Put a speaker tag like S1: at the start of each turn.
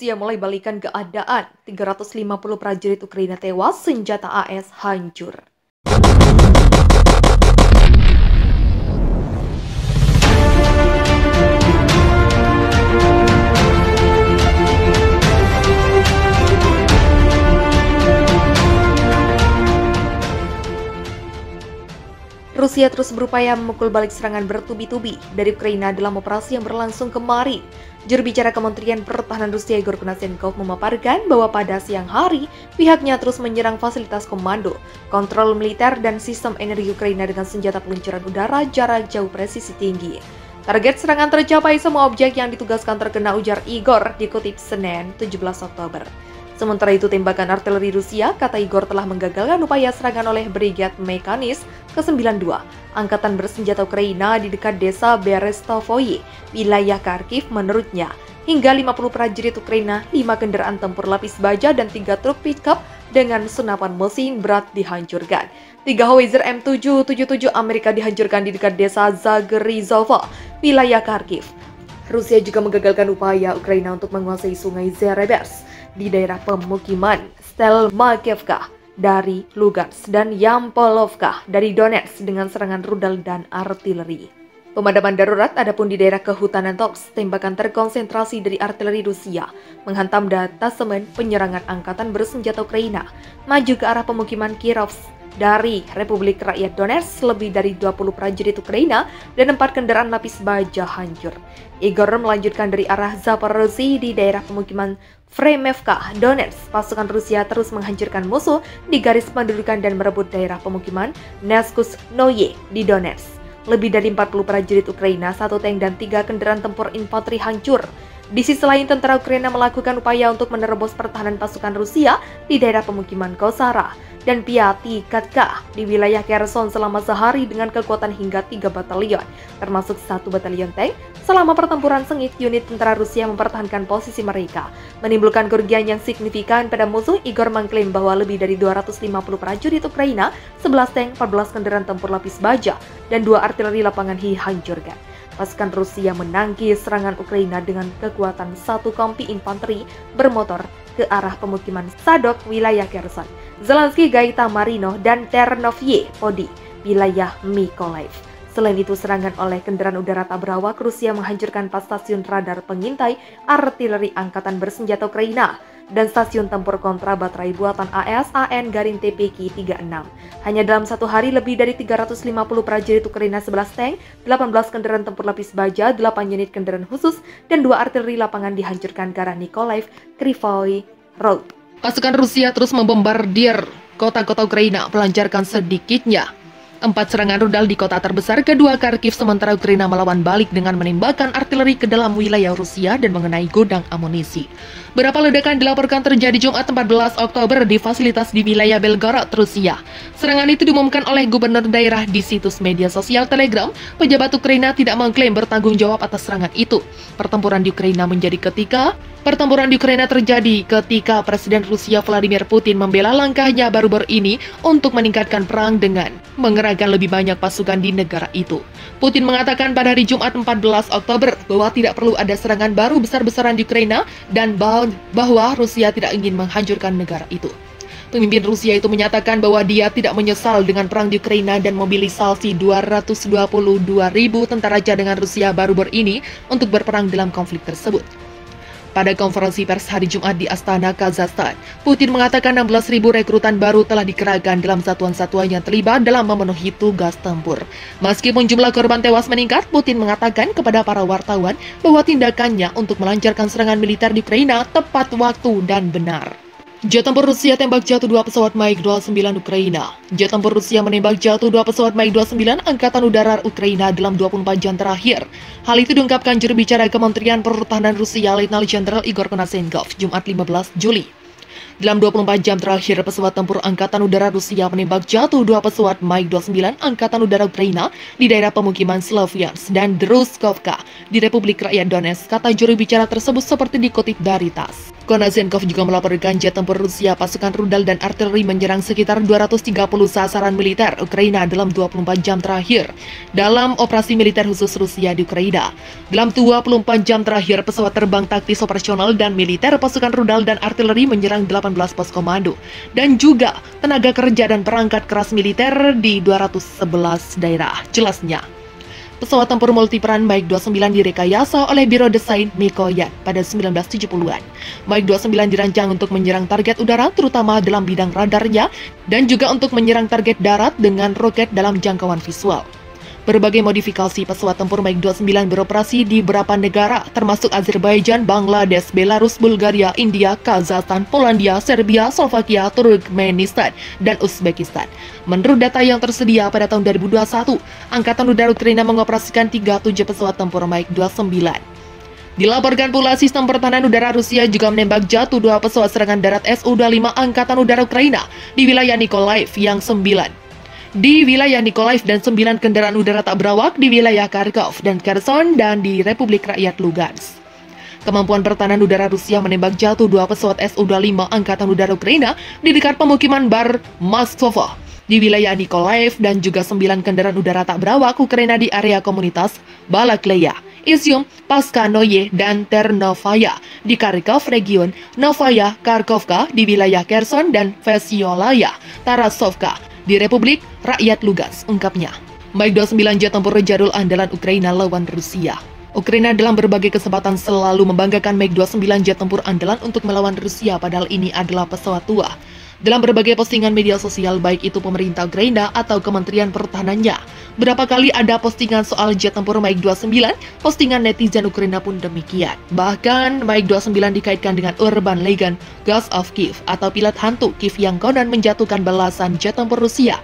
S1: Rusia mulai balikan keadaan. 350 prajurit Ukraina tewas, senjata AS hancur. Rusia terus berupaya memukul balik serangan bertubi-tubi dari Ukraina dalam operasi yang berlangsung kemarin. Juru bicara Kementerian Pertahanan Rusia Igor Konashenkov memaparkan bahwa pada siang hari pihaknya terus menyerang fasilitas komando, kontrol militer, dan sistem energi Ukraina dengan senjata peluncuran udara jarak jauh presisi tinggi. Target serangan tercapai, semua objek yang ditugaskan terkena, ujar Igor, dikutip Senin 17 Oktober. Sementara itu, tembakan artileri Rusia, kata Igor, telah menggagalkan upaya serangan oleh Brigade Mekanis ke-92, Angkatan Bersenjata Ukraina di dekat desa Berestovoye, wilayah Kharkiv. Menurutnya, hingga 50 prajurit Ukraina, 5 kendaraan tempur lapis baja, dan 3 truk pickup dengan senapan mesin berat dihancurkan. 3 Howitzer M777 Amerika dihancurkan di dekat desa Zagrizova, wilayah Kharkiv. Rusia juga menggagalkan upaya Ukraina untuk menguasai sungai Zerebers di daerah pemukiman Stelmakivka dari Lugansk dan Yampolovka dari Donetsk dengan serangan rudal dan artileri. Pemadaman darurat adapun di daerah kehutanan Toks, tembakan terkonsentrasi dari artileri Rusia menghantam detasemen penyerangan angkatan bersenjata Ukraina maju ke arah pemukiman Kirovsk. Dari Republik Rakyat Donetsk, lebih dari 20 prajurit Ukraina dan 4 kendaraan lapis baja hancur. Igor melanjutkan dari arah Zaporozhye di daerah pemukiman Fremevka, Donetsk. Pasukan Rusia terus menghancurkan musuh di garis pendudukan dan merebut daerah pemukiman Neskuzhnoye di Donetsk. Lebih dari 40 prajurit Ukraina, 1 tank dan 3 kendaraan tempur infanteri hancur. Di sisi lain, tentara Ukraina melakukan upaya untuk menerobos pertahanan pasukan Rusia di daerah pemukiman Kosara dan Piatikatka di wilayah Kherson selama sehari dengan kekuatan hingga 3 batalion, termasuk 1 batalion tank. Selama pertempuran sengit, unit tentara Rusia mempertahankan posisi mereka, menimbulkan kerugian yang signifikan pada musuh. Igor mengklaim bahwa lebih dari 250 prajurit Ukraina, 11 tank, 14 kendaraan tempur lapis baja, dan 2 artileri lapangan dihancurkan. Pasukan Rusia menangkis serangan Ukraina dengan kekuatan 1 kompi infanteri bermotor ke arah pemukiman Sadok, wilayah Kherson, Zelensky, Gaita Marino, dan Ternovye Podi, wilayah Mykolaiv. Selain itu, serangan oleh kendaraan udara tak berawak Rusia menghancurkan 4 stasiun radar pengintai artileri angkatan bersenjata Ukraina dan stasiun tempur kontra baterai buatan AS AN Garin TPK-36. Hanya dalam 1 hari, lebih dari 350 prajurit Ukraina, 11 tank, 18 kendaraan tempur lapis baja, 8 unit kendaraan khusus, dan 2 artileri lapangan dihancurkan ke arah Mykolaiv, Kryvyi Rog. Pasukan Rusia terus membombardir kota-kota Ukraina, melancarkan sedikitnya 4 serangan rudal di kota terbesar kedua, Kharkiv, sementara Ukraina melawan balik dengan menembakkan artileri ke dalam wilayah Rusia dan mengenai gudang amunisi. Beberapa ledakan dilaporkan terjadi Jumat 14 Oktober di fasilitas di wilayah Belgorod, Rusia. Serangan itu diumumkan oleh gubernur daerah di situs media sosial Telegram. Pejabat Ukraina tidak mengklaim bertanggung jawab atas serangan itu. Pertempuran di Ukraina terjadi ketika Presiden Rusia Vladimir Putin membela langkahnya baru-baru ini untuk meningkatkan perang dengan mengerahkan lebih banyak pasukan di negara itu. Putin mengatakan pada hari Jumat 14 Oktober bahwa tidak perlu ada serangan baru besar-besaran di Ukraina dan bahwa Rusia tidak ingin menghancurkan negara itu. Pemimpin Rusia itu menyatakan bahwa dia tidak menyesal dengan perang di Ukraina dan mobilisasi 222.000 tentara cadangan Rusia baru-baru ini untuk berperang dalam konflik tersebut. Pada konferensi pers hari Jumat di Astana, Kazakhstan, Putin mengatakan 16.000 rekrutan baru telah dikerahkan dalam satuan-satuan yang terlibat dalam memenuhi tugas tempur. Meskipun jumlah korban tewas meningkat, Putin mengatakan kepada para wartawan bahwa tindakannya untuk melancarkan serangan militer di Ukraina tepat waktu dan benar. Jet tempur Rusia tembak jatuh 2 pesawat MiG-29 Ukraina. Jet tempur Rusia menembak jatuh 2 pesawat MiG-29 Angkatan Udara Ukraina dalam 24 jam terakhir. Hal itu diungkapkan juru bicara Kementerian Pertahanan Rusia, Letnan Jenderal Igor Konashenkov, Jumat 15 Juli. Dalam 24 jam terakhir, pesawat tempur Angkatan Udara Rusia menembak jatuh 2 pesawat MiG-29 Angkatan Udara Ukraina di daerah pemukiman Sloviansk dan Druzhkovka di Republik Rakyat Donetsk, kata juru bicara tersebut seperti dikutip dari TASS. Konasenkov juga melaporkan jet tempur Rusia, pasukan rudal dan artileri menyerang sekitar 230 sasaran militer Ukraina dalam 24 jam terakhir dalam operasi militer khusus Rusia di Ukraina. Dalam 24 jam terakhir, pesawat terbang taktis operasional dan militer, pasukan rudal dan artileri menyerang 18 pos komando dan juga tenaga kerja dan perangkat keras militer di 211 daerah. Jelasnya, pesawat tempur multiperan MiG-29 direkayasa oleh Biro Desain Mikoyan pada 1970-an. MiG-29 dirancang untuk menyerang target udara, terutama dalam bidang radarnya, dan juga untuk menyerang target darat dengan roket dalam jangkauan visual. Berbagai modifikasi pesawat tempur MiG-29 beroperasi di beberapa negara, termasuk Azerbaijan, Bangladesh, Belarus, Bulgaria, India, Kazakhstan, Polandia, Serbia, Slovakia, Turkmenistan, dan Uzbekistan. Menurut data yang tersedia pada tahun 2021, Angkatan Udara Ukraina mengoperasikan 37 pesawat tempur MiG-29. Dilaporkan pula, sistem pertahanan udara Rusia juga menembak jatuh 2 pesawat serangan darat Su-25 Angkatan Udara Ukraina di wilayah Mykolaiv yang 9 di wilayah Mykolaiv dan 9 kendaraan udara tak berawak di wilayah Kharkov dan Kherson dan di Republik Rakyat Lugansk. Kemampuan pertahanan udara Rusia menembak jatuh 2 pesawat Su-25 Angkatan Udara Ukraina di dekat pemukiman Bar Moskova di wilayah Mykolaiv dan juga 9 kendaraan udara tak berawak Ukraina di area komunitas Balakleya, Izium, Paskanoye, dan Ternovaya di Kharkov region Novaya Kharkovka di wilayah Kherson dan Vesyolaya, Tarasovka di Republik Rakyat Lugansk, ungkapnya. MiG-29 jet tempur jadul andalan Ukraina lawan Rusia. Ukraina dalam berbagai kesempatan selalu membanggakan MiG-29 jet tempur andalan untuk melawan Rusia, padahal ini adalah pesawat tua. Dalam berbagai postingan media sosial, baik itu pemerintah Ukraina atau Kementerian Pertahanannya, berapa kali ada postingan soal jet tempur MiG-29, postingan netizen Ukraina pun demikian. Bahkan MiG-29 dikaitkan dengan urban legend Ghost of Kiev atau pilot hantu Kiev yang konon menjatuhkan balasan jet tempur Rusia.